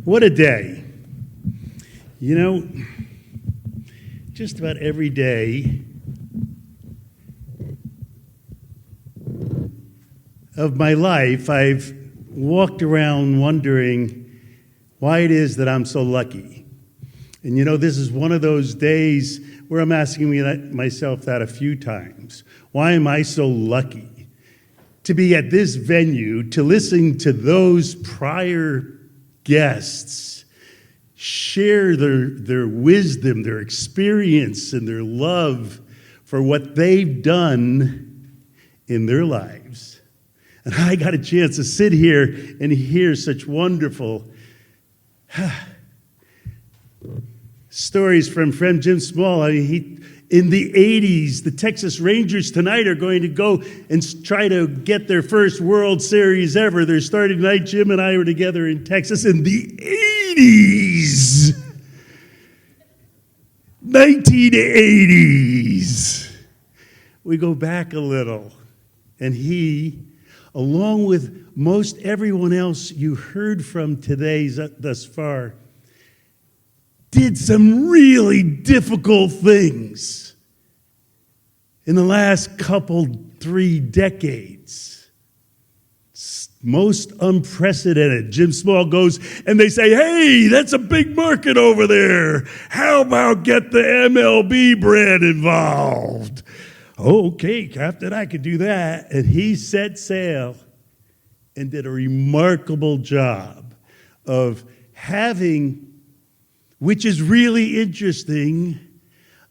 What a day. You know, just about every day of my life, I've walked around wondering why it is that I'm so lucky. And you know, this is one of those days where I'm asking myself that a few times. Why am I so lucky to be at this venue, to listen to those prior guests share their wisdom, their experience, and their love for what they've done in their lives? And I got a chance to sit here and hear such wonderful stories from friend Jim Small. I mean, in the 80s, the Texas Rangers tonight are going to go and try to get their first World Series ever. They're starting tonight. Jim and I were together in Texas in the 80s. 1980s. We go back a little. And he, along with most everyone else you heard from today thus far, did some really difficult things in the last couple, 3 decades. Most unprecedented. Jim Small goes and they say, hey, that's a big market over there. How about get the MLB brand involved? Okay, Captain, I could do that. And he set sail and did a remarkable job of having, which is really interesting,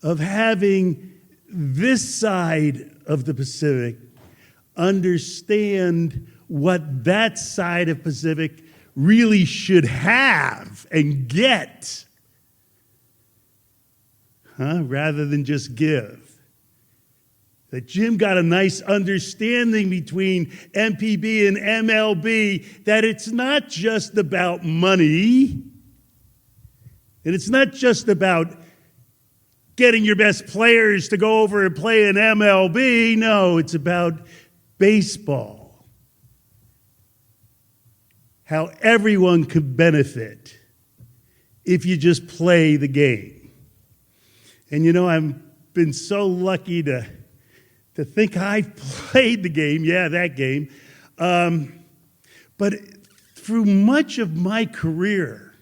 of having this side of the Pacific understand what that side of Pacific really should have and get, rather than just give. That Jim got a nice understanding between MPB and MLB, that it's not just about money, and it's not just about getting your best players to go over and play in MLB. No, it's about baseball. How everyone could benefit if you just play the game. And you know, I've been so lucky to think I've played the game. Yeah, that game. But through much of my career,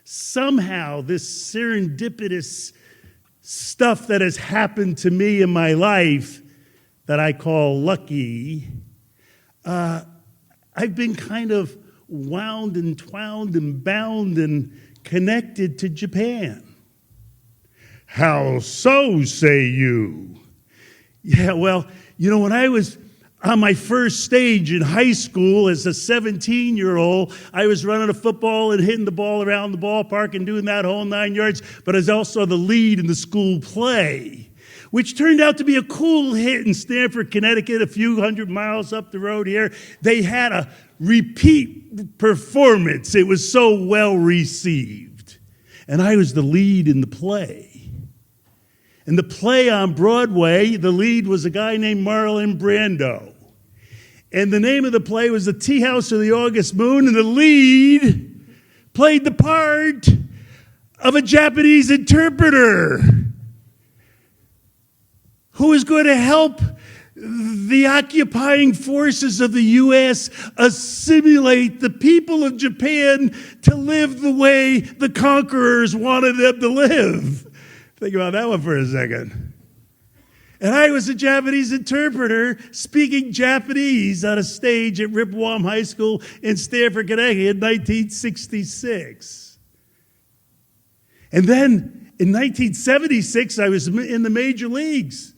somehow this serendipitous stuff that has happened to me in my life that I call lucky, I've been kind of wound and twound and bound and connected to Japan. How so, say you? Yeah, well, you know, when I was on my first stage in high school as a 17-year-old, I was running a football and hitting the ball around the ballpark and doing that whole 9 yards, but I was also the lead in the school play, which turned out to be a cool hit in Stamford, Connecticut, a few hundred miles up the road here. They had a repeat performance. It was so well received. And I was the lead in the play. And the play on Broadway, the lead was a guy named Marlon Brando. And the name of the play was The Tea House of the August Moon, and the lead played the part of a Japanese interpreter who was going to help the occupying forces of the U.S. assimilate the people of Japan to live the way the conquerors wanted them to live. Think about that one for a second. And I was a Japanese interpreter speaking Japanese on a stage at Ripwalm High School in Stamford, Connecticut in 1966. And then in 1976, I was in the major leagues.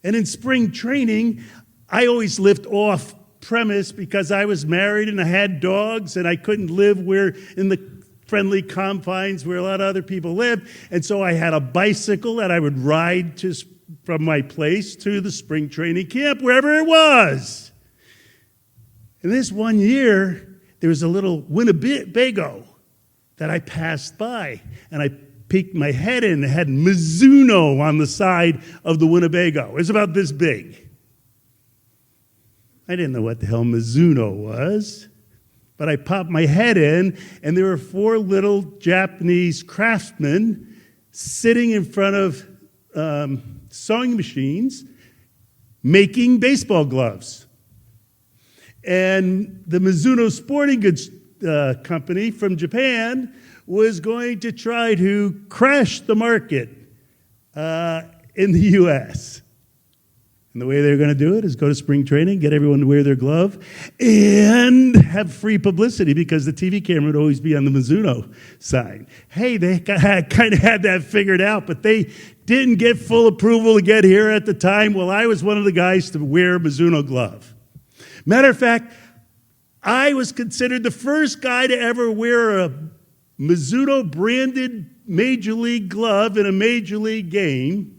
And in spring training, I always lived off premise because I was married and I had dogs and I couldn't live in the friendly confines where a lot of other people live. And so I had a bicycle that I would ride from my place to the spring training camp, wherever it was. And this one year, there was a little Winnebago that I passed by. And I peeked my head in. It had Mizuno on the side of the Winnebago. It was about this big. I didn't know what the hell Mizuno was. But I popped my head in, and there were 4 little Japanese craftsmen sitting in front of sewing machines making baseball gloves. And the Mizuno Sporting Goods company from Japan was going to try to crash the market in the U.S. And the way they're going to do it is go to spring training, get everyone to wear their glove, and have free publicity because the TV camera would always be on the Mizuno side. Hey, they kind of had that figured out, but they didn't get full approval to get here at the time. Well, I was one of the guys to wear a Mizuno glove. Matter of fact, I was considered the first guy to ever wear a Mizuno branded Major League glove in a Major League game.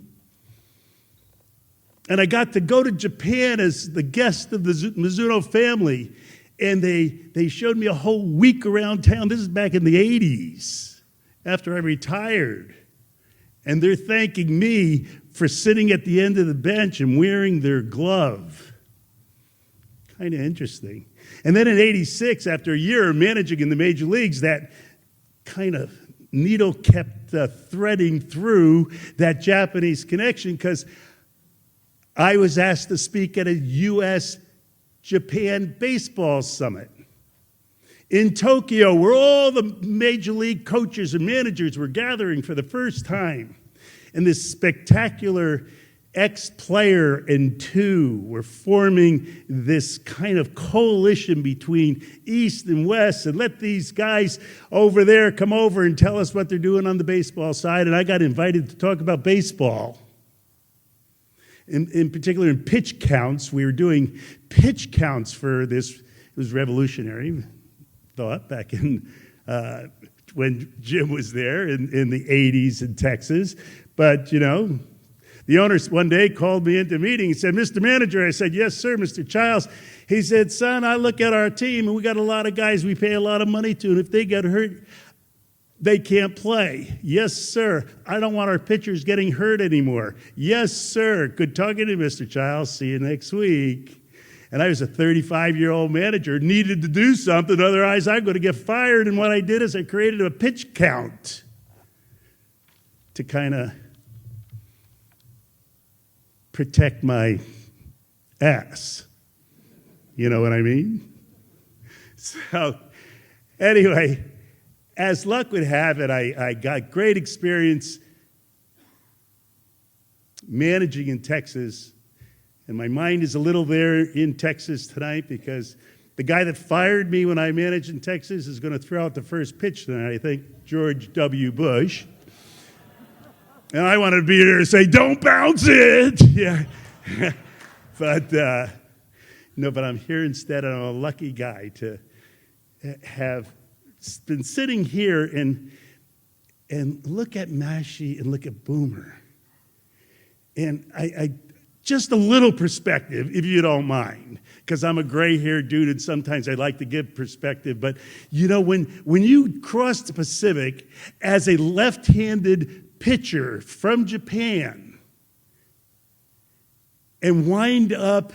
And I got to go to Japan as the guest of the Mizuno family. And they showed me a whole week around town. This is back in the 80s, after I retired. And they're thanking me for sitting at the end of the bench and wearing their glove. Kind of interesting. And then in 86, after a year of managing in the major leagues, that kind of needle kept threading through that Japanese connection because I was asked to speak at a U.S.-Japan baseball summit in Tokyo, where all the major league coaches and managers were gathering for the first time. And this spectacular ex-player and 2 were forming this kind of coalition between East and West, and let these guys over there come over and tell us what they're doing on the baseball side. And I got invited to talk about baseball. In particular, in pitch counts. We were doing pitch counts for this. It was revolutionary thought back in when Jim was there in the 80s in Texas. But, you know, the owner one day called me into a meeting and said, "Mr. Manager," I said, "Yes, sir, Mr. Childs." He said, "Son, I look at our team, and we got a lot of guys we pay a lot of money to, and if they get hurt, they can't play." "Yes, sir. I don't want our pitchers getting hurt anymore." "Yes, sir. Good talking to you, Mr. Childs. See you next week." And I was a 35-year-old manager, needed to do something, otherwise I'm going to get fired. And what I did is I created a pitch count to kind of protect my ass. You know what I mean? So anyway, as luck would have it, I got great experience managing in Texas. And my mind is a little there in Texas tonight because the guy that fired me when I managed in Texas is going to throw out the first pitch tonight, I think, George W. Bush. And I wanted to be there to say, "Don't bounce it." Yeah. But but I'm here instead, and I'm a lucky guy to have been sitting here and look at Mashi and look at Boomer. And I just a little perspective, if you don't mind, because I'm a gray-haired dude, and sometimes I like to give perspective. But, you know, when you cross the Pacific as a left-handed pitcher from Japan and wind up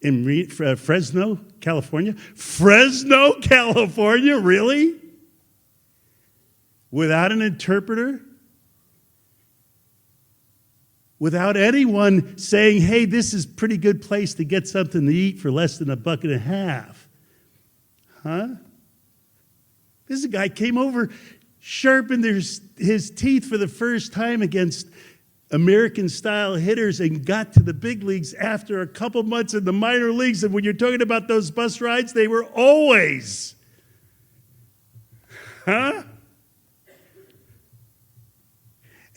in Fresno, California? Fresno, California, really? Without an interpreter? Without anyone saying, "Hey, this is a pretty good place to get something to eat for less than $1.50. Huh? This guy came over, sharpened his teeth for the first time against American-style hitters and got to the big leagues after a couple months in the minor leagues. And when you're talking about those bus rides, they were always, huh?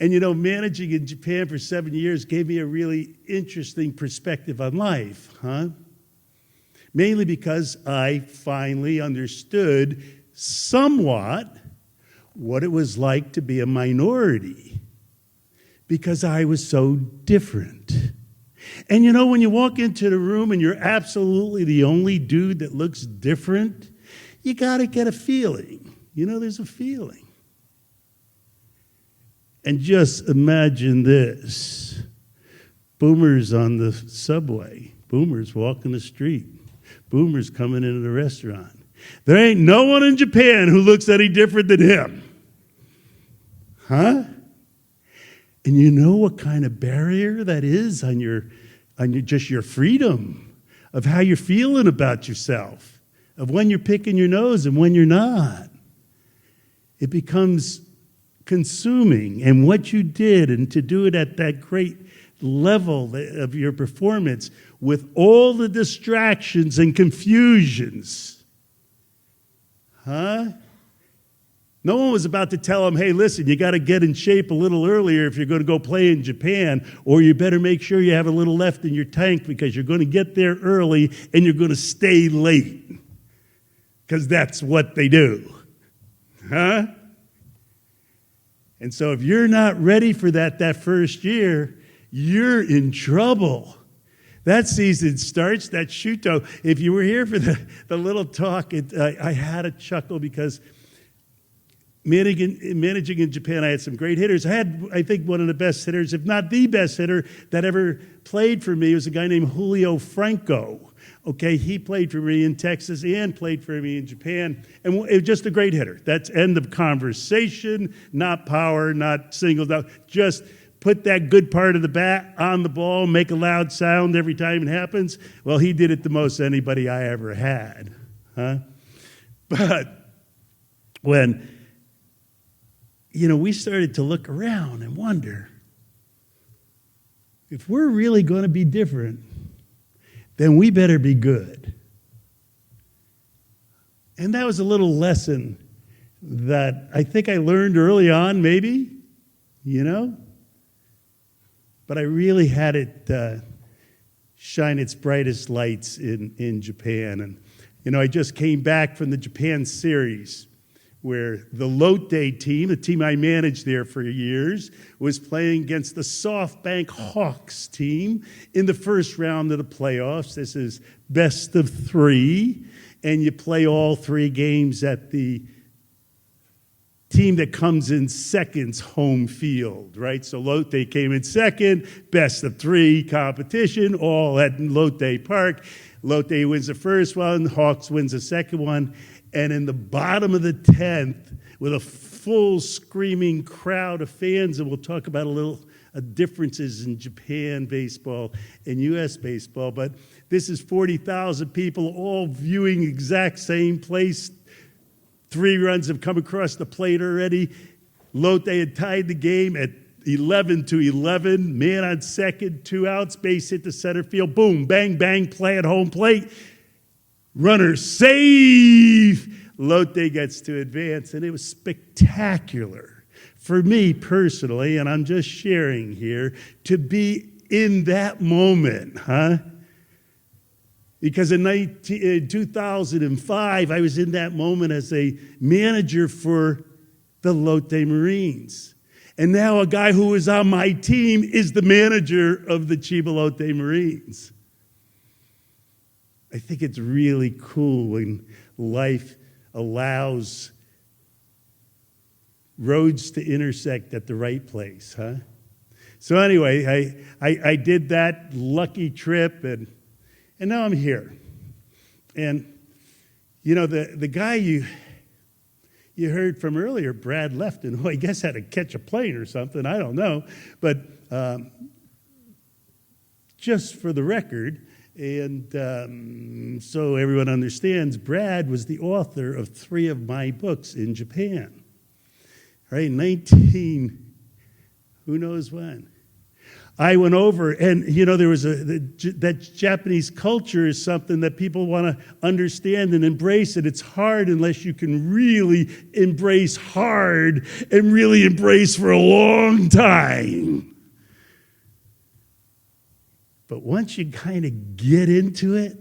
And, you know, managing in Japan for 7 years gave me a really interesting perspective on life, huh? Mainly because I finally understood somewhat what it was like to be a minority because I was so different. And, you know, when you walk into the room and you're absolutely the only dude that looks different, you got to get a feeling. You know, there's a feeling. And just imagine this. Boomer's on the subway. Boomer's walking the street. Boomer's coming into the restaurant. There ain't no one in Japan who looks any different than him. Huh? And you know what kind of barrier that is on your just your freedom of how you're feeling about yourself, of when you're picking your nose and when you're not. It becomes consuming, and what you did, and to do it at that great level of your performance with all the distractions and confusions. Huh? No one was about to tell him, hey, listen, you got to get in shape a little earlier if you're going to go play in Japan, or you better make sure you have a little left in your tank because you're going to get there early and you're going to stay late. Because that's what they do. Huh? And so if you're not ready for that first year, you're in trouble. That season starts, that shuto. If you were here for the little talk, I had a chuckle because managing in Japan, I had some great hitters. I had, I think, one of the best hitters, if not the best hitter that ever played for me, was a guy named Julio Franco. Okay, he played for me in Texas and played for me in Japan, and it was just a great hitter. That's end of conversation, not power, not singles out. Just put that good part of the bat on the ball, make a loud sound every time it happens. Well, he did it the most anybody I ever had. Huh? But when, we started to look around and wonder, if we're really going to be different, then we better be good. And that was a little lesson that I think I learned early on, maybe, But I really had it shine its brightest lights in Japan. And, I just came back from the Japan series where the Lotte team, the team I managed there for years, was playing against the SoftBank Hawks team in the first round of the playoffs. This is best of 3, and you play all 3 games at the team that comes in second's home field, right? So Lotte came in second, best of 3 competition, all at Lotte Park. Lotte wins the first one, Hawks wins the second one. And in the bottom of the 10th, with a full screaming crowd of fans, and we'll talk about a little differences in Japan baseball and U.S. baseball, but this is 40,000 people all viewing exact same place. 3 runs have come across the plate already. Lotte had tied the game at 11-11, man on second, 2 outs, base hit to center field, boom, bang, bang, play at home plate. Runner save. Lotte gets to advance, and it was spectacular for me personally, and I'm just sharing here, to be in that moment, huh? Because in 2005, I was in that moment as a manager for the Lotte Marines. And now a guy who was on my team is the manager of the Chiba Lotte Marines. I think it's really cool when life allows roads to intersect at the right place, huh? So anyway, I did that lucky trip, and now I'm here. And, the guy you heard from earlier, Brad Lefton, who I guess had to catch a plane or something, I don't know. But just for the record, and so everyone understands, Brad was the author of 3 of my books in Japan. Right, who knows when. I went over, and there was that Japanese culture is something that people want to understand and embrace, and it's hard unless you can really embrace hard and really embrace for a long time. But once you kind of get into it,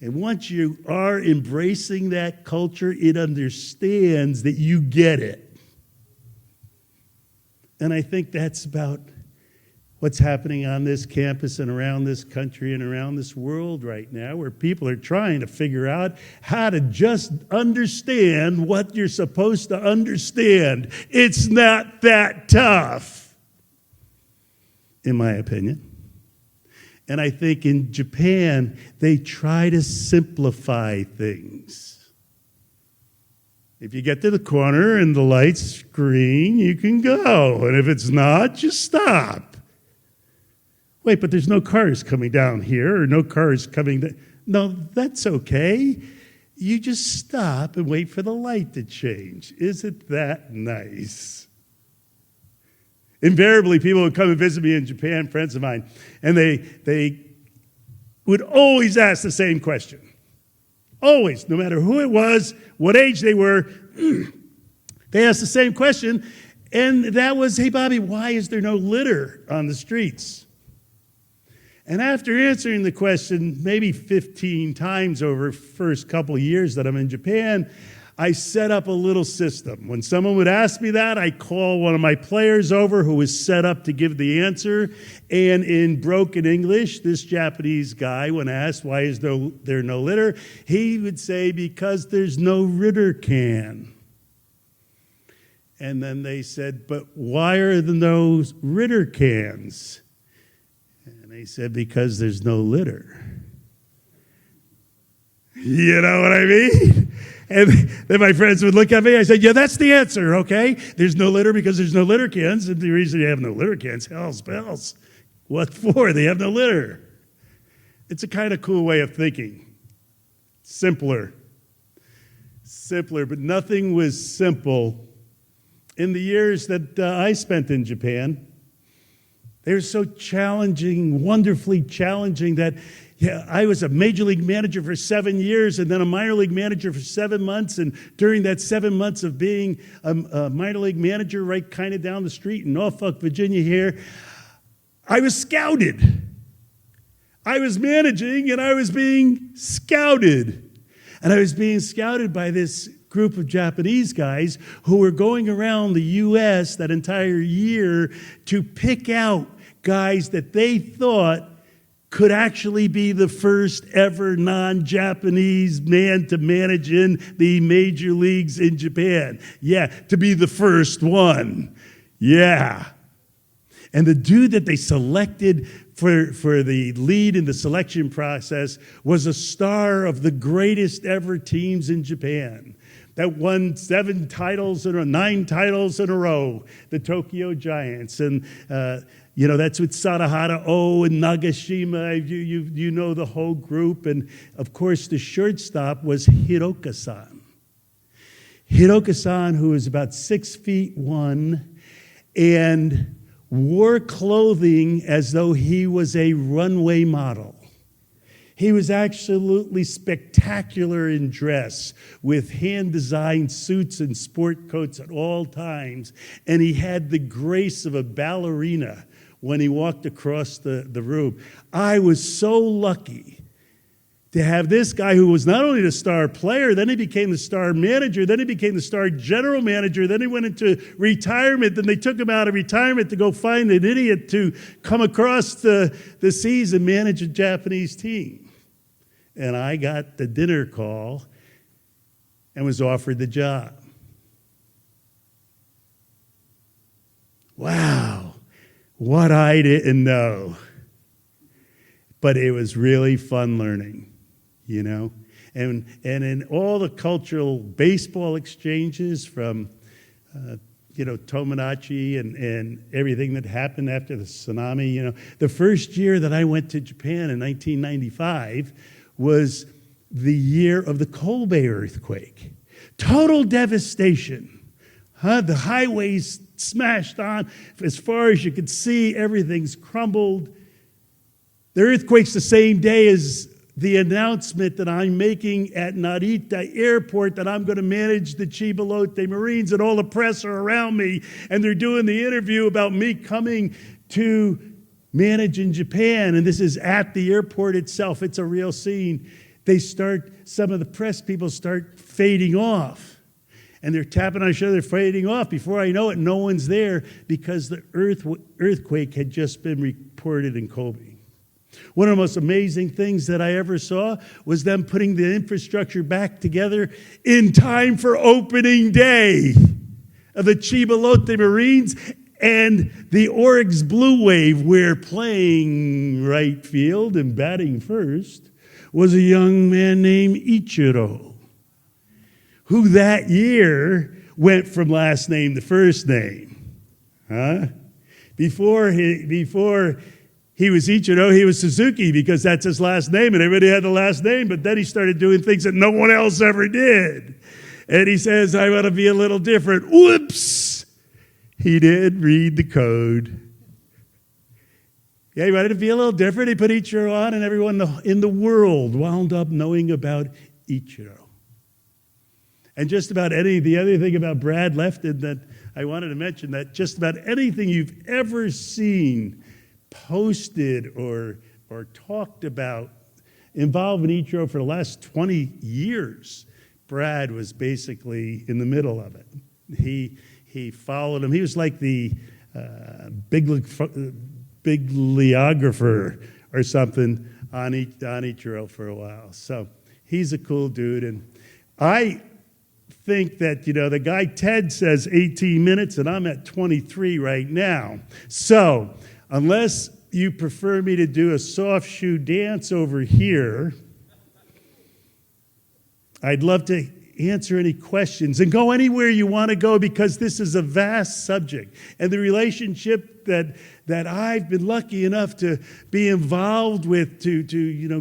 and once you are embracing that culture, it understands that you get it. And I think that's about what's happening on this campus and around this country and around this world right now, where people are trying to figure out how to just understand what you're supposed to understand. It's not that tough, in my opinion. And I think in Japan, they try to simplify things. If you get to the corner and the light's green, you can go. And if it's not, just stop. Wait, but there's no cars coming down here or no cars coming down. No, that's okay. You just stop and wait for the light to change. Isn't that nice? Invariably, people would come and visit me in Japan, friends of mine, and they would always ask the same question. Always, no matter who it was, what age they were, they asked the same question, and that was, hey, Bobby, why is there no litter on the streets? And after answering the question maybe 15 times over the first couple of years that I'm in Japan, I set up a little system. When someone would ask me that, I call one of my players over who was set up to give the answer. And in broken English, this Japanese guy, when asked why is there no litter, he would say, because there's no Ritter can. And then they said, but why are there no Ritter cans? And they said, because there's no litter. You know what I mean? And then my friends would look at me. I said, yeah, that's the answer, okay? There's no litter because there's no litter cans. And the reason you have no litter cans, hell's bells. What for? They have no litter. It's a kind of cool way of thinking. Simpler, but nothing was simple. In the years that I spent in Japan, they were so challenging, wonderfully challenging that I was a major league manager for 7 years and then a minor league manager for 7 months. And during that 7 months of being a minor league manager right kind of down the street in Norfolk, Virginia here, I was scouted. I was managing and I was being scouted. And I was being scouted by this group of Japanese guys who were going around the U.S. that entire year to pick out guys that they thought could actually be the first ever non-Japanese man to manage in the major leagues in Japan. Yeah, to be the first one. Yeah. And the dude that they selected for the lead in the selection process was a star of the greatest ever teams in Japan that won 9 titles in a row, the Tokyo Giants. And that's with Sadahara O and Nagashima. You know the whole group. And, of course, the shortstop was Hiroka-san. Hiroka-san, who was about 6'1", and wore clothing as though he was a runway model. He was absolutely spectacular in dress with hand-designed suits and sport coats at all times. And he had the grace of a ballerina when he walked across the room. I was so lucky to have this guy who was not only the star player, then he became the star manager, then he became the star general manager, then he went into retirement, then they took him out of retirement to go find an idiot to come across the seas and manage a Japanese team. And I got the dinner call and was offered the job. Wow, what I didn't know. But it was really fun learning, And in all the cultural baseball exchanges from, Tomodachi and everything that happened after the tsunami, the first year that I went to Japan in 1995 was the year of the Kobe earthquake. Total devastation. The highways smashed on. As far as you could see, everything's crumbled. The earthquake's the same day as the announcement that I'm making at Narita Airport that I'm going to manage the Chiba-Lotte Marines, and all the press are around me, and they're doing the interview about me coming to manage in Japan, and this is at the airport itself. It's a real scene. Some of the press people start fading off. And they're tapping on each other, fading off. Before I know it, no one's there because the earthquake had just been reported in Kobe. One of the most amazing things that I ever saw was them putting the infrastructure back together in time for opening day of the Chiba-Lotte Marines. And the Oryx Blue Wave, where playing right field and batting first was a young man named Ichiro, who that year went from last name to first name. Before he was Ichiro, he was Suzuki, because that's his last name, and everybody had the last name, but then he started doing things that no one else ever did. And he says, I want to be a little different. Whoops! He did read the code. Yeah, he wanted to be a little different. He put Ichiro on, and everyone in the world wound up knowing about Ichiro. And just about the other thing about Brad Lefton that I wanted to mention, that just about anything you've ever seen posted or talked about involving Ichiro for the last 20 years, Brad was basically in the middle of it. He followed him. He was like the bibliographer or something on Ichiro for a while. So he's a cool dude. And I think that, the guy Ted says 18 minutes, and I'm at 23 right now. So unless you prefer me to do a soft shoe dance over here, I'd love to answer any questions and go anywhere you want to go, because this is a vast subject. And the relationship that I've been lucky enough to be involved with, to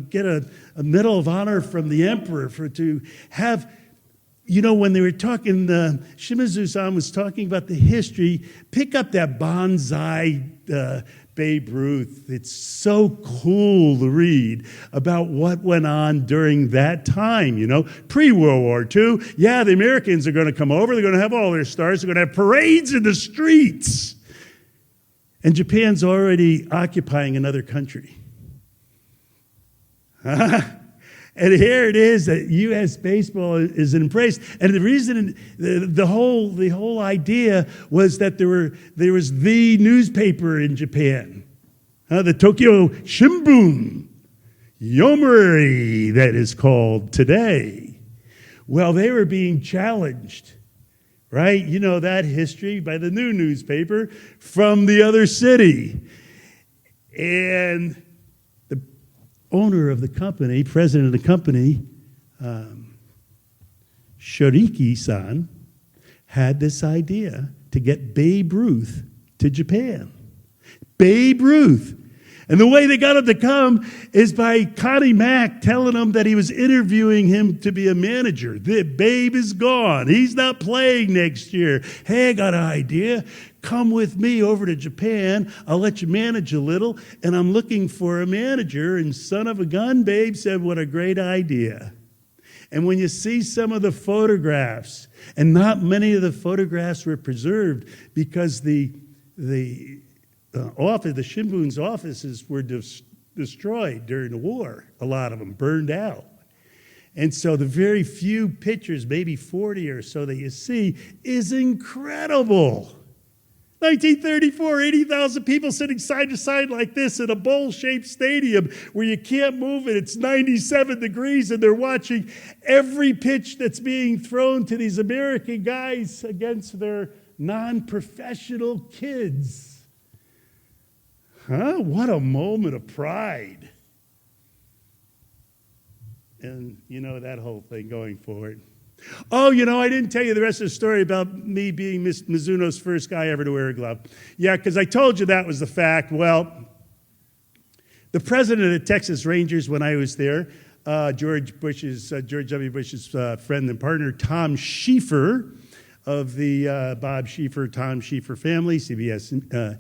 get a Medal of Honor from the Emperor, to have, when they were talking, Shimizu-san was talking about the history, pick up that Bonsai Babe Ruth. It's so cool to read about what went on during that time, pre-World War II. Yeah, the Americans are going to come over. They're going to have all their stars. They're going to have parades in the streets. And Japan's already occupying another country. And here it is that U.S. baseball is embraced. And the reason, the whole idea was that there was the newspaper in Japan, the Tokyo Shimbun, Yomiuri, that is called today. Well, they were being challenged, right? That history, by the new newspaper from the other city. And owner of the company, president of the company, Shoriki-san, had this idea to get Babe Ruth to Japan. Babe Ruth. And the way they got him to come is by Connie Mack telling him that he was interviewing him to be a manager. The Babe is gone. He's not playing next year. Hey, I got an idea. Come with me over to Japan. I'll let you manage a little. And I'm looking for a manager. And son of a gun, Babe said, what a great idea. And when you see some of the photographs, and not many of the photographs were preserved because the Shimbun's offices were destroyed during the war. A lot of them burned out. And so the very few pictures, maybe 40 or so that you see, is incredible. 1934, 80,000 people sitting side to side like this in a bowl-shaped stadium where you can't move it. It's 97 degrees, and they're watching every pitch that's being thrown to these American guys against their non-professional kids. What a moment of pride. And, that whole thing going forward. Oh, I didn't tell you the rest of the story about me being Mizuno's first guy ever to wear a glove. Yeah, because I told you that was the fact. Well, the president of the Texas Rangers when I was there, George W. Bush's friend and partner, Tom Schieffer, of the Bob Schieffer, Tom Schieffer family, CBS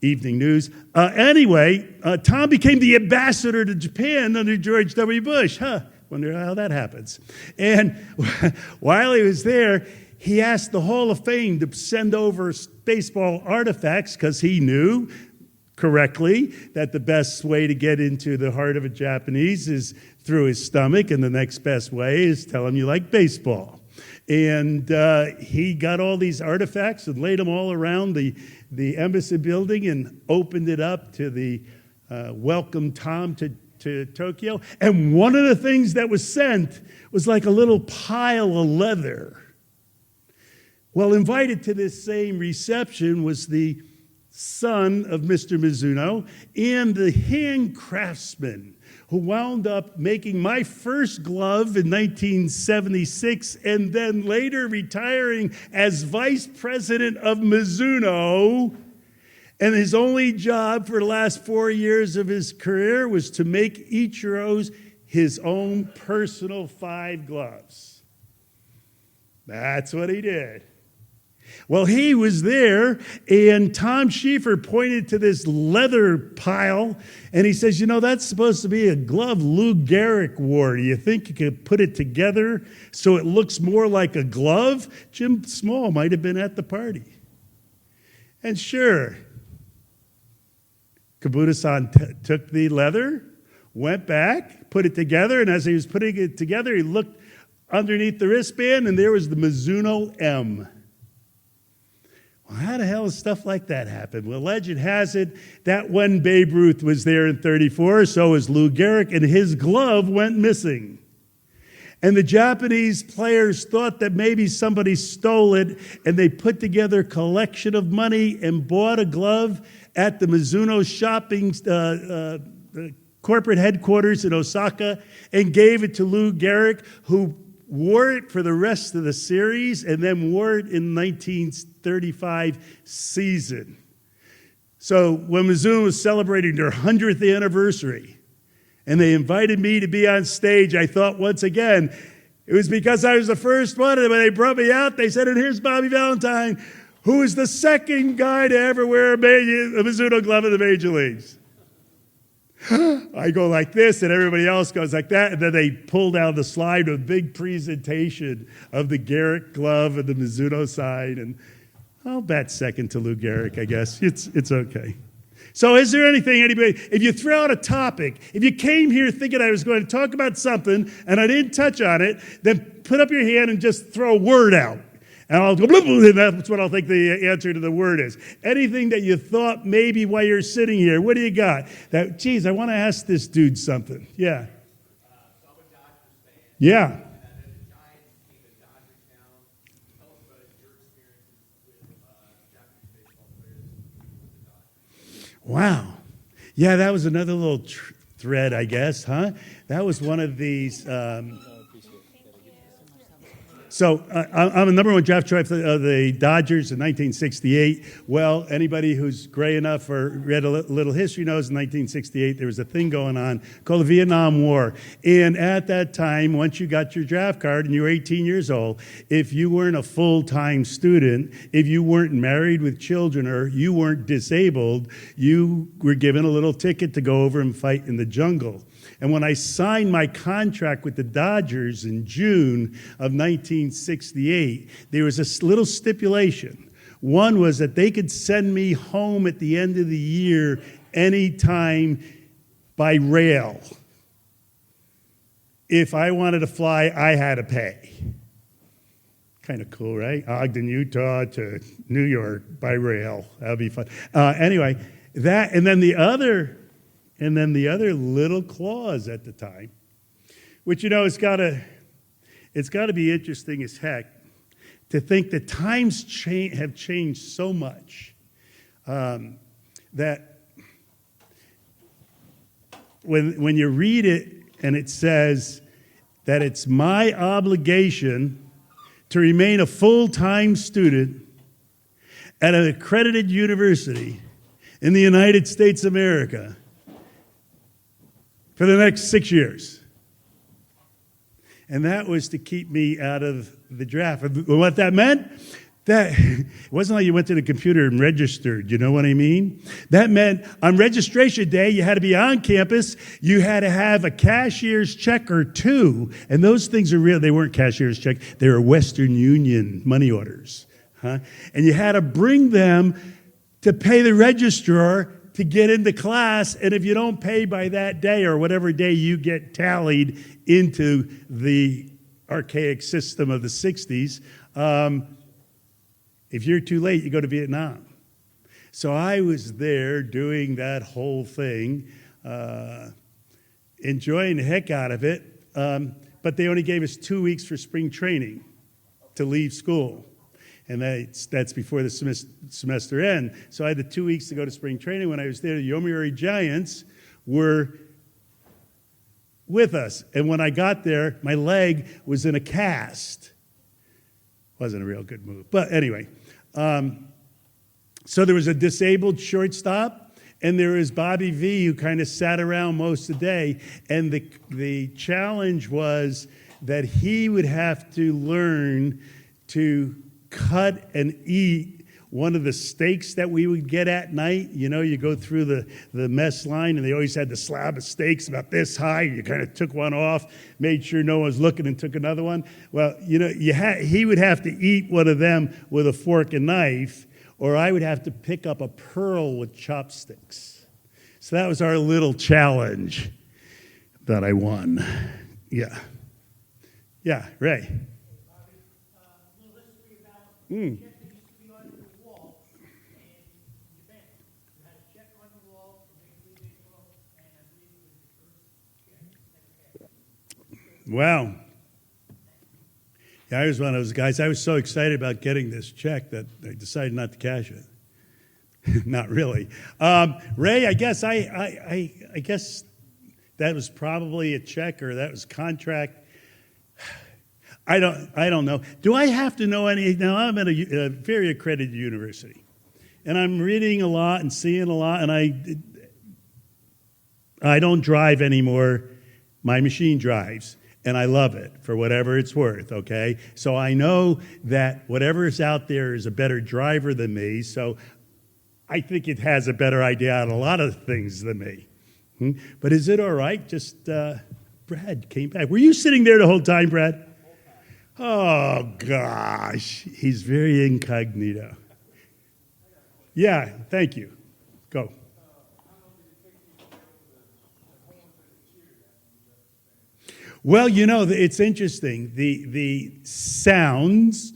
Evening News. Anyway, Tom became the ambassador to Japan under George W. Bush. Wonder how that happens. And while he was there, he asked the Hall of Fame to send over baseball artifacts because he knew correctly that the best way to get into the heart of a Japanese is through his stomach, and the next best way is tell him you like baseball. And he got all these artifacts and laid them all around the embassy building and opened it up to the welcome Tom to Tokyo. And one of the things that was sent was like a little pile of leather Well, invited to this same reception was the son of Mr. Mizuno and the hand craftsman who wound up making my first glove in 1976 and then later retiring as vice president of Mizuno. And his only job for the last 4 years of his career was to make Ichiro's his own personal 5 gloves. That's what he did. Well, he was there, and Tom Schiefer pointed to this leather pile, and he says, that's supposed to be a glove Lou Gehrig wore. Do you think you could put it together so it looks more like a glove? Jim Small might have been at the party. And sure, Kabuta-san took the leather, went back, put it together, and as he was putting it together, he looked underneath the wristband, and there was the Mizuno M. Well, how the hell does stuff like that happen? Well, legend has it that when Babe Ruth was there in 34, so was Lou Gehrig, and his glove went missing. And the Japanese players thought that maybe somebody stole it, and they put together a collection of money and bought a glove at the Mizuno shopping corporate headquarters in Osaka and gave it to Lou Gehrig, who wore it for the rest of the series and then wore it in 1935 season. So when Mizuno was celebrating their 100th anniversary and they invited me to be on stage, I thought once again, it was because I was the first one, and when they brought me out, they said, and here's Bobby Valentine, who is the second guy to ever wear a Mizuno glove in the major leagues. I go like this, and everybody else goes like that, and then they pull down the slide with a big presentation of the Gehrig glove and the Mizuno side, and I'll bet second to Lou Gehrig, I guess. It's okay. So is there anything, anybody, if you throw out a topic, if you came here thinking I was going to talk about something and I didn't touch on it, then put up your hand and just throw a word out. And I'll go, blah, blah, and that's what I'll think the answer to the word is. Anything that you thought maybe while you're sitting here, what do you got? That, geez, I want to ask this dude something. Yeah. So I'm a Dodgers fan. Yeah. And then the Giants came to Dodger Town. Tell us about your experiences with Japanese baseball players with the Dodgers. Wow. Yeah, that was another little thread, I guess, huh? That was one of these... So I'm a number one draft choice of the Dodgers in 1968. Well, anybody who's gray enough or read a little history knows in 1968 there was a thing going on called the Vietnam War. And at that time, once you got your draft card and you were 18 years old, if you weren't a full-time student, if you weren't married with children, or you weren't disabled, you were given a little ticket to go over and fight in the jungle. And when I signed my contract with the Dodgers in June of 1968, there was a little stipulation. One was that they could send me home at the end of the year anytime by rail. If I wanted to fly, I had to pay. Kind of cool, right? Ogden, Utah to New York by rail. That would be fun. Anyway, that, and then the other little clause at the time, which, it's got to be interesting as heck to think that times have changed so much that when you read it and it says that it's my obligation to remain a full-time student at an accredited university in the United States of America for the next 6 years. And that was to keep me out of the draft. What that meant? That it wasn't like you went to the computer and registered, you know what I mean? That meant on registration day, you had to be on campus, you had to have a cashier's check or two, and those things are real. They weren't cashier's check, they were Western Union money orders. And you had to bring them to pay the registrar to get into class, and if you don't pay by that day or whatever day you get tallied into the archaic system of the 60s, if you're too late, you go to Vietnam. So I was there doing that whole thing, enjoying the heck out of it, but they only gave us 2 weeks for spring training to leave school. And that's before the semester end. So I had the 2 weeks to go to spring training. When I was there, the Yomiuri Giants were with us. And when I got there, my leg was in a cast. Wasn't a real good move. But anyway, so there was a disabled shortstop, and there was Bobby V, who kind of sat around most of the day. And the challenge was that he would have to learn to cut and eat one of the steaks that we would get at night. You know, you go through the mess line, and they always had the slab of steaks about this high. You kind of took one off, made sure no one was looking, and took another one. Well, you know, he would have to eat one of them with a fork and knife, or I would have to pick up a pearl with chopsticks. So that was our little challenge that I won. Yeah. Yeah, Ray. Mm. Wow. Yeah, I was one of those guys. I was so excited about getting this check that I decided not to cash it. Not really. Ray, I guess I guess that was probably a check, or that was contract. I don't know. Do I have to know any? Now, I'm at a very accredited university, and I'm reading a lot and seeing a lot, and I don't drive anymore. My machine drives, and I love it for whatever it's worth, okay? So I know that whatever is out there is a better driver than me, so I think it has a better idea on a lot of things than me. But is it all right? Just, Brad came back. Were you sitting there the whole time, Brad? Oh, gosh. He's very incognito. Yeah, thank you. Go. Well, you know, it's interesting. The sounds,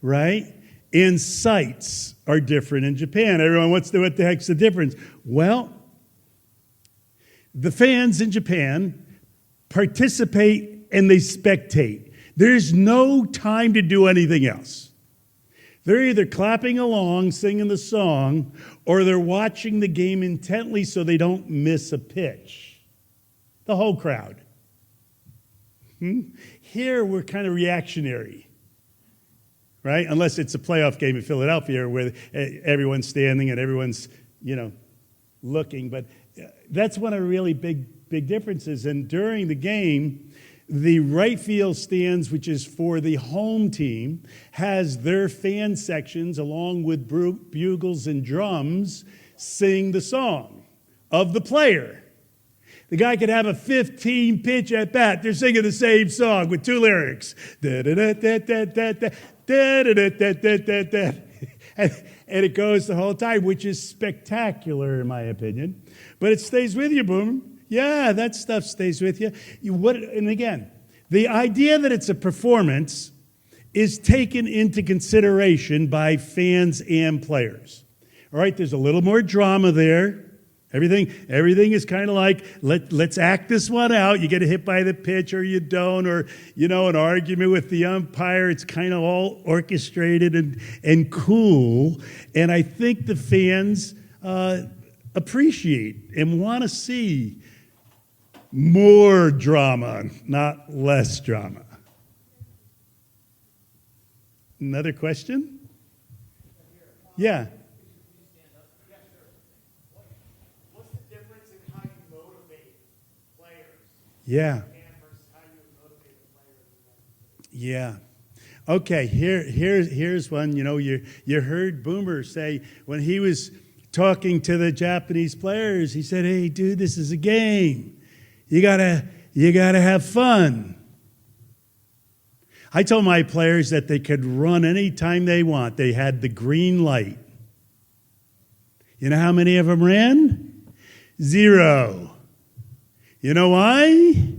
right, and sights are different in Japan. Everyone, what the heck's the difference? Well, the fans in Japan participate and they spectate. There's no time to do anything else. They're either clapping along, singing the song, or they're watching the game intently so they don't miss a pitch. The whole crowd. Here, we're kind of reactionary, right? Unless it's a playoff game in Philadelphia where everyone's standing and everyone's, looking. But that's one of the really big differences. And during the game, the right field stands, which is for the home team, has their fan sections along with bugles and drums sing the song of the player. The guy could have a 15-pitch at bat. They're singing the same song with two lyrics. And it goes the whole time, which is spectacular in my opinion. But it stays with you, Boomer. Yeah, that stuff stays with you. And again, the idea that it's a performance is taken into consideration by fans and players. All right, there's a little more drama there. Everything is kind of like, let's act this one out. You get hit by the pitch or you don't, or, an argument with the umpire. It's kind of all orchestrated and cool. And I think the fans appreciate and want to see more drama, not less drama. Another question? Yeah. Yeah. Yeah. Okay, here's one. You heard Boomer say when he was talking to the Japanese players, he said, "Hey, dude, this is a game. You gotta have fun." I told my players that they could run anytime they want. They had the green light. You know how many of them ran? 0. You know why?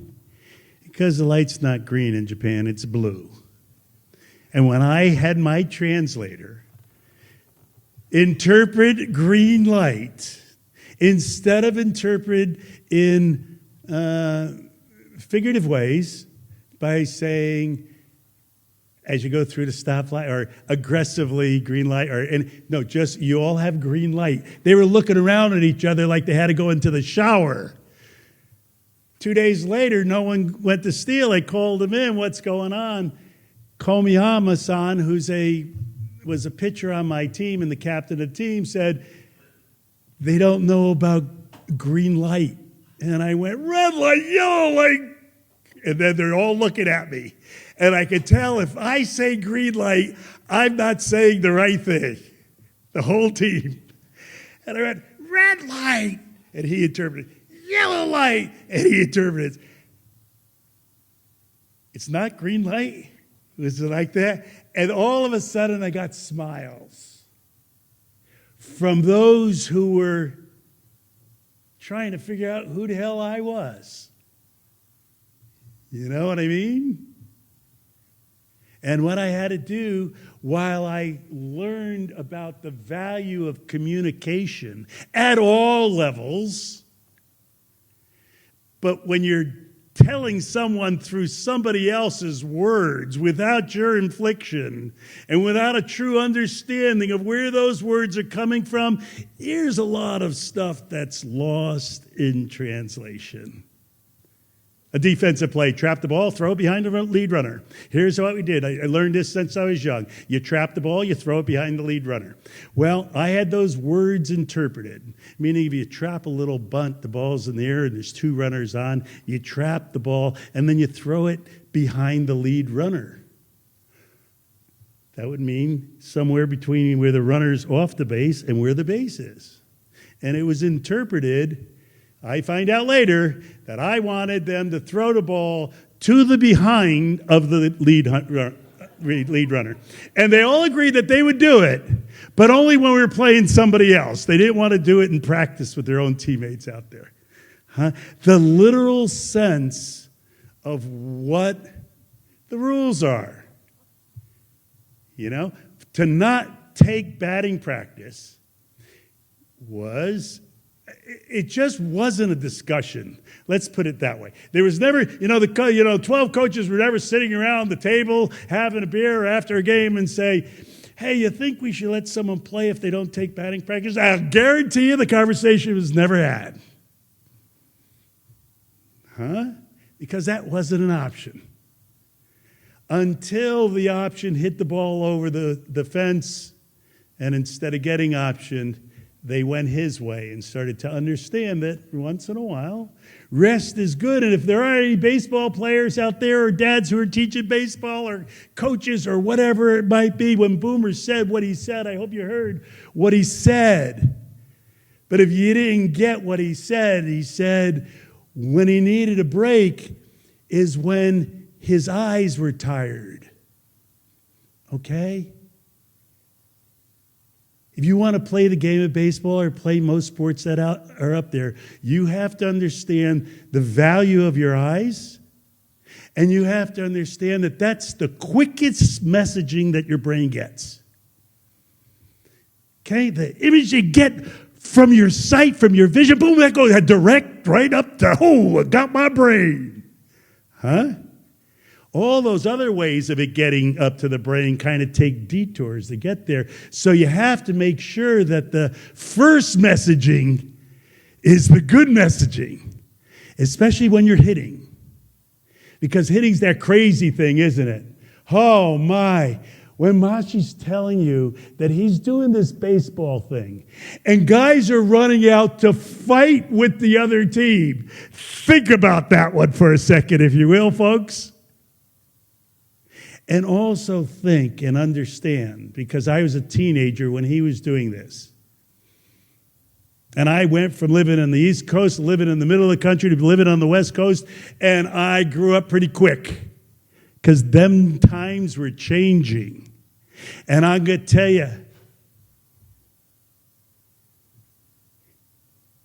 Because the light's not green in Japan, it's blue. And when I had my translator interpret green light, instead of interpret in figurative ways by saying, as you go through the stoplight, or aggressively green light, just you all have green light. They were looking around at each other like they had to go into the shower. 2 days later, no one went to steal. They called him in. What's going on? Komiyama-san, was a pitcher on my team and the captain of the team, said, they don't know about green light. And I went, red light, yellow light. And then they're all looking at me. And I could tell if I say green light, I'm not saying the right thing. The whole team. And I went, red light. And he interpreted, yellow light. And he interpreted, it's not green light. Was it like that? And all of a sudden I got smiles from those who were trying to figure out who the hell I was. You know what I mean? And what I had to do while I learned about the value of communication at all levels, but when you're telling someone through somebody else's words without your infliction and without a true understanding of where those words are coming from, here's a lot of stuff that's lost in translation. A defensive play, trap the ball, throw it behind the lead runner. Here's what we did. I learned this since I was young. You trap the ball, you throw it behind the lead runner. Well, I had those words interpreted, meaning if you trap a little bunt, the ball's in the air and there's two runners on, you trap the ball and then you throw it behind the lead runner. That would mean somewhere between where the runner's off the base and where the base is. And it was interpreted, I find out later, that I wanted them to throw the ball to the behind of the lead runner. And they all agreed that they would do it, but only when we were playing somebody else. They didn't want to do it in practice with their own teammates out there. The literal sense of what the rules are. You know, to not take batting practice it just wasn't a discussion. Let's put it that way. There was never, 12 coaches were never sitting around the table having a beer after a game and say, hey, you think we should let someone play if they don't take batting practice? I'll guarantee you the conversation was never had. Because that wasn't an option. Until the option hit the ball over the fence, and instead of getting optioned, they went his way and started to understand that once in a while, rest is good. And if there are any baseball players out there or dads who are teaching baseball or coaches or whatever it might be, when Boomer said what he said, I hope you heard what he said. But if you didn't get what he said when he needed a break is when his eyes were tired. Okay? If you want to play the game of baseball or play most sports that are up there, you have to understand the value of your eyes, and you have to understand that that's the quickest messaging that your brain gets. Okay? The image you get from your sight, from your vision, boom, that goes direct right up to, I got my brain. All those other ways of it getting up to the brain kind of take detours to get there. So you have to make sure that the first messaging is the good messaging, especially when you're hitting. Because hitting's that crazy thing, isn't it? Oh, my. When Mashi's telling you that he's doing this baseball thing and guys are running out to fight with the other team, think about that one for a second, if you will, folks. And also think and understand, because I was a teenager when he was doing this. And I went from living on the East Coast, living in the middle of the country, to living on the West Coast, and I grew up pretty quick, because them times were changing. And I'm going to tell you,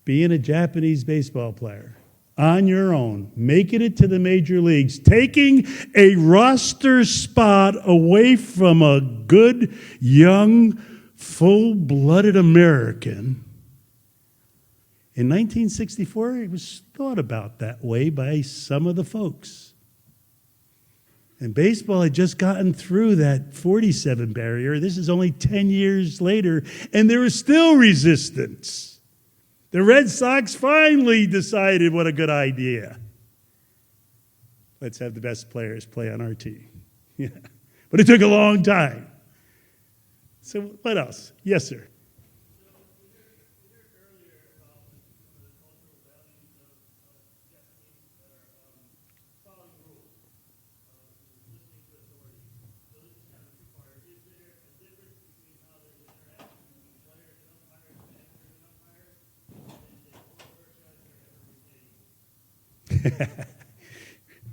being a Japanese baseball player, on your own, making it to the major leagues, taking a roster spot away from a good, young, full-blooded American. In 1964, it was thought about that way by some of the folks. And baseball had just gotten through that 47 barrier. This is only 10 years later, and there is still resistance. The Red Sox finally decided what a good idea. Let's have the best players play on our team. Yeah. But it took a long time. So what else? Yes, sir.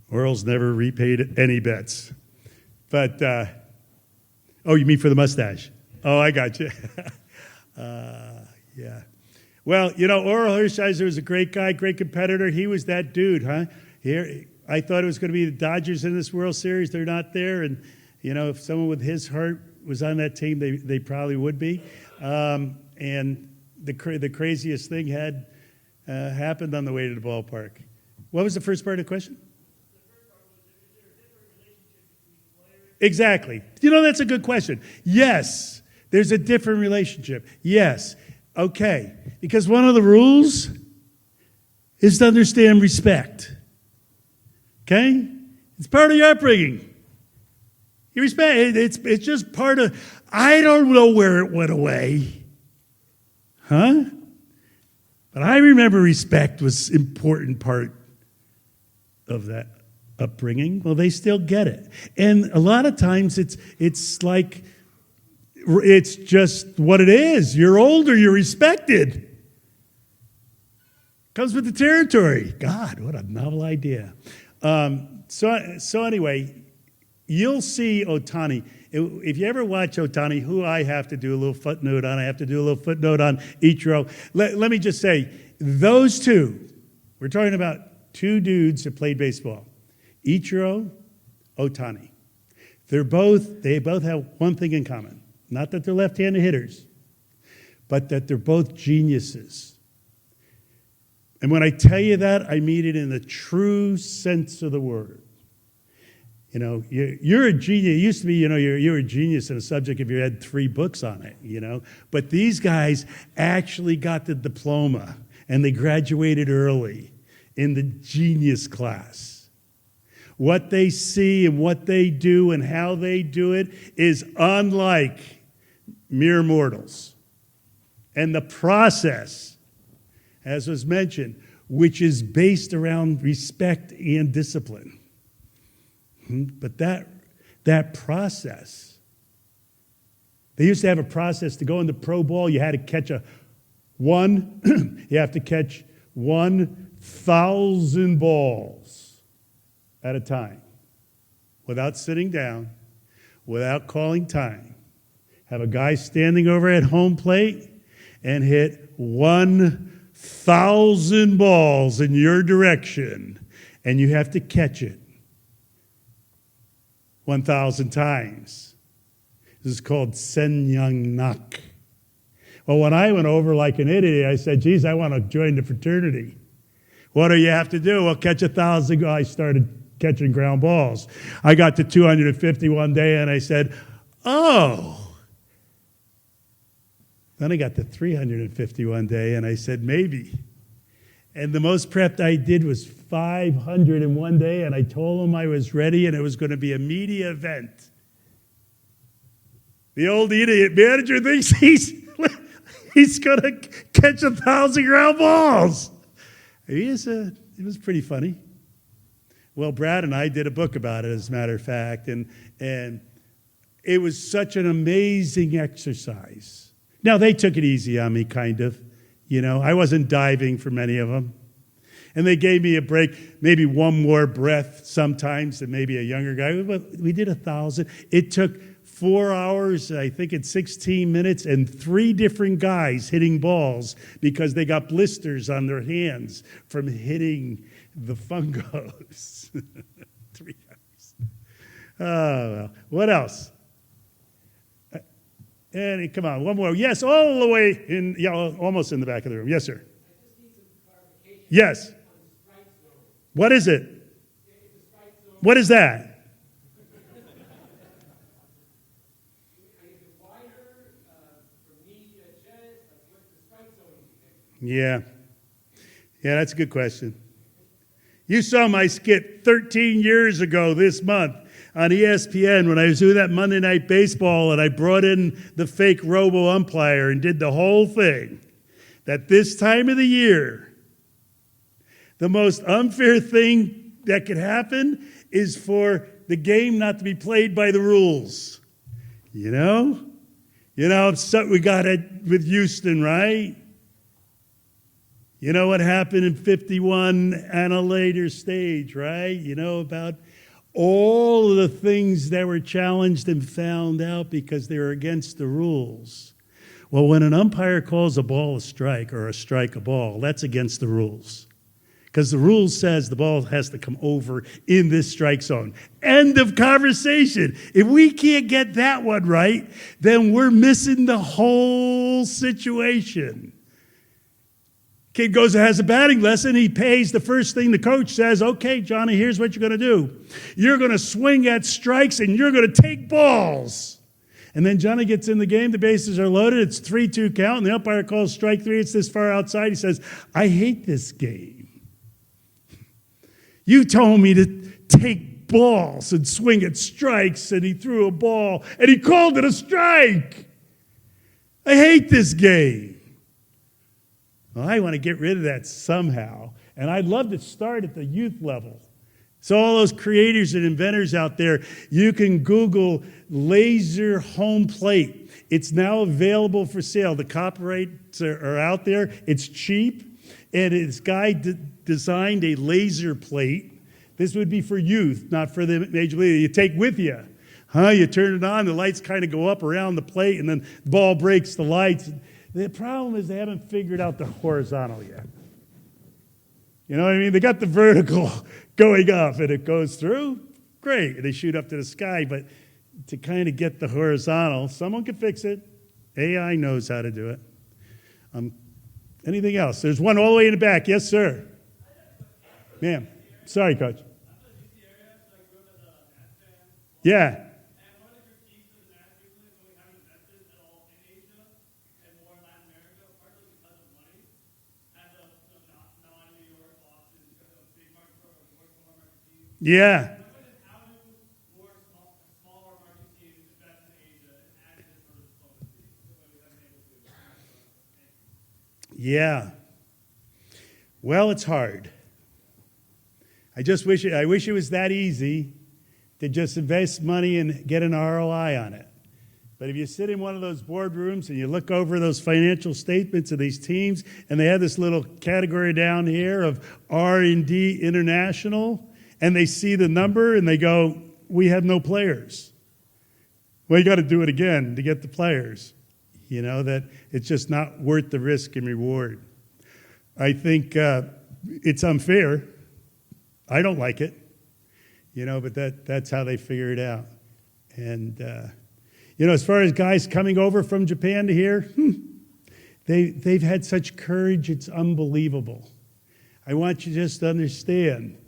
Oral's never repaid any bets. But, oh, you mean for the mustache? Oh, I got you. Yeah. Well, Oral Hershiser was a great guy, great competitor. He was that dude, huh? Here, I thought it was going to be the Dodgers in this World Series. They're not there. And, if someone with his heart was on that team, they probably would be. And the craziest thing had happened on the way to the ballpark. What was the first part of the question? Exactly. That's a good question. Yes, there's a different relationship. Yes. Okay. Because one of the rules is to understand respect. Okay? It's part of your upbringing. You respect it's just part of. I don't know where it went away. Huh? But I remember respect was an important part of that upbringing. Well, they still get it. And a lot of times it's like it's just what it is. You're older, you're respected. Comes with the territory. God, what a novel idea. So anyway, you'll see Ohtani. If you ever watch Ohtani, who I have to do a little footnote on, I have to do a little footnote on Ichiro. Let me just say, those two, we're talking about two dudes that played baseball. Ichiro, Ohtani. They both have one thing in common. Not that they're left-handed hitters, but that they're both geniuses. And when I tell you that, I mean it in the true sense of the word. You're a genius. It used to be, you're a genius in a subject if you had 3 books on it, But these guys actually got the diploma, and they graduated early in the genius class. What they see and what they do and how they do it is unlike mere mortals. And the process, as was mentioned, which is based around respect and discipline. But that process, they used to have a process to go into pro ball. You had to catch you have to catch 1,000 balls at a time, without sitting down, without calling time. Have a guy standing over at home plate and hit 1,000 balls in your direction, and you have to catch it 1,000 times. This is called Senyang-nak. Well, when I went over like an idiot, I said, geez, I want to join the fraternity. What do you have to do? Well, catch 1,000. I started catching ground balls. I got to 250 one day, and I said, oh. Then I got to 350 one day, and I said, maybe. And the most prepped I did was 500 in one day, and I told them I was ready, and it was going to be a media event. The old idiot manager thinks he's going to catch 1,000 ground balls. It was pretty funny. Well, Brad and I did a book about it, as a matter of fact, and it was such an amazing exercise. Now, they took it easy on me, kind of. I wasn't diving for many of them. And they gave me a break, maybe one more breath sometimes than maybe a younger guy. But we did 1,000. It took 4 hours, I think it's 16 minutes, and 3 different guys hitting balls because they got blisters on their hands from hitting the fungos. 3 guys. Oh, well. What else? And come on, one more. Yes, all the way in, almost in the back of the room. Yes, sir. I just need some clarification. Yes. On the strike zone. What is it? If the strike zone What is that? Yeah. Yeah, that's a good question. You saw my skit 13 years ago this month on ESPN when I was doing that Monday Night Baseball and I brought in the fake robo-umpire and did the whole thing. That this time of the year, the most unfair thing that could happen is for the game not to be played by the rules. You know? So we got it with Houston, right? You know what happened in 51 and a later stage, right? You know about all of the things that were challenged and found out because they were against the rules. Well, when an umpire calls a ball a strike or a strike a ball, that's against the rules. Because the rule says the ball has to come over in this strike zone. End of conversation. If we can't get that one right, then we're missing the whole situation. Kid goes and has a batting lesson. He pays the first thing the coach says, okay, Johnny, here's what you're going to do. You're going to swing at strikes and you're going to take balls. And then Johnny gets in the game. The bases are loaded. It's 3-2 count. And the umpire calls strike three. It's this far outside. He says, I hate this game. You told me to take balls and swing at strikes. And he threw a ball and he called it a strike. I hate this game. Well, I want to get rid of that somehow. And I'd love to start at the youth level. So all those creators and inventors out there, you can Google laser home plate. It's now available for sale. The copyrights are out there. It's cheap. And this guy designed a laser plate. This would be for youth, not for the major league. You take with you. You turn it on, the lights kind of go up around the plate, and then the ball breaks the lights. The problem is they haven't figured out the horizontal yet. You know what I mean? They got the vertical going up, and it goes through. Great. And they shoot up to the sky. But to kind of get the horizontal, someone can fix it. AI knows how to do it. Anything else? There's one all the way in the back. Yes, sir. Ma'am. Sorry, Coach. Yeah. Yeah. Yeah. Well, it's hard. I wish it was that easy to just invest money and get an ROI on it. But if you sit in one of those boardrooms and you look over those financial statements of these teams, and they have this little category down here of R&D International, and they see the number and they go, we have no players. Well, you got to do it again to get the players. You know, that it's just not worth the risk and reward. I think it's unfair. I don't like it. You know, but that's how they figure it out. And, you know, as far as guys coming over from Japan to here, they've had such courage, it's unbelievable. I want you just to understand,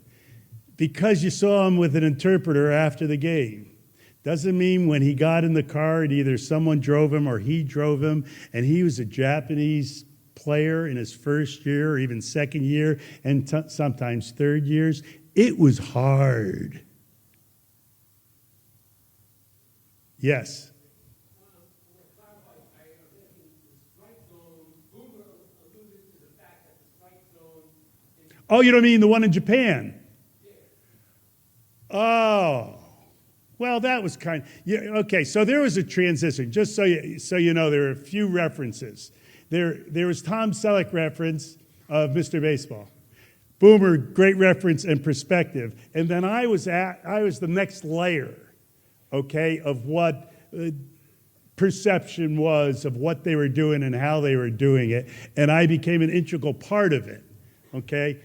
because you saw him with an interpreter after the game, doesn't mean when he got in the car and either someone drove him or he drove him, and he was a Japanese player in his first year or even second year and sometimes third years, it was hard. Yes. Oh, you don't mean the one in Japan? Oh. Well, that was kind of, yeah, okay, so there was a transition. Just so you know, there are a few references. There was Tom Selleck reference of Mr. Baseball. Boomer, great reference and perspective. And then I was the next layer, okay, of what perception was of what they were doing and how they were doing it. And I became an integral part of it, okay?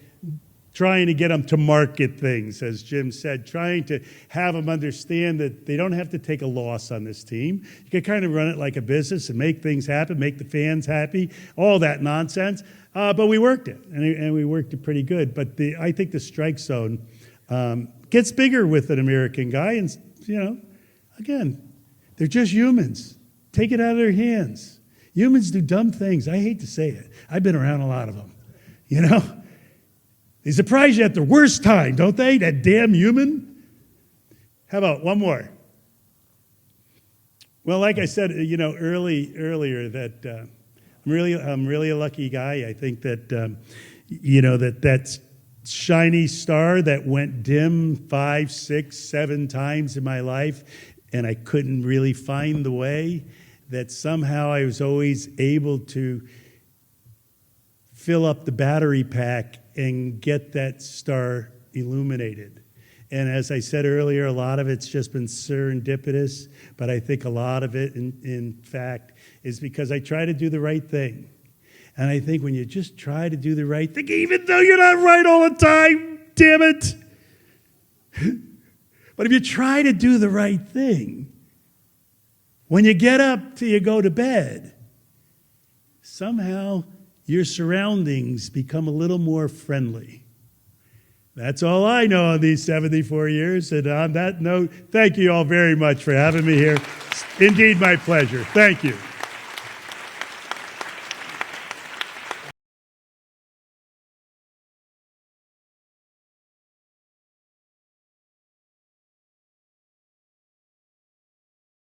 Trying to get them to market things, as Jim said, trying to have them understand that they don't have to take a loss on this team. You can kind of run it like a business and make things happen, make the fans happy, all that nonsense. But we worked it, and we worked it pretty good. But I think the strike zone gets bigger with an American guy. And, you know, again, they're just humans. Take it out of their hands. Humans do dumb things. I hate to say it. I've been around a lot of them. You know? They surprise you at the worst time, don't they? That damn human. How about one more? Well, like I said, earlier, that I'm really a lucky guy. I think that that shiny star that went dim 5, 6, 7 times in my life, and I couldn't really find the way, that somehow I was always able to fill up the battery pack and get that star illuminated. And as I said earlier, a lot of it's just been serendipitous, but I think a lot of it, in fact, is because I try to do the right thing. And I think when you just try to do the right thing, even though you're not right all the time, damn it. But if you try to do the right thing, when you get up till you go to bed, somehow your surroundings become a little more friendly. That's all I know on these 74 years. And on that note, thank you all very much for having me here. It's indeed my pleasure. Thank you.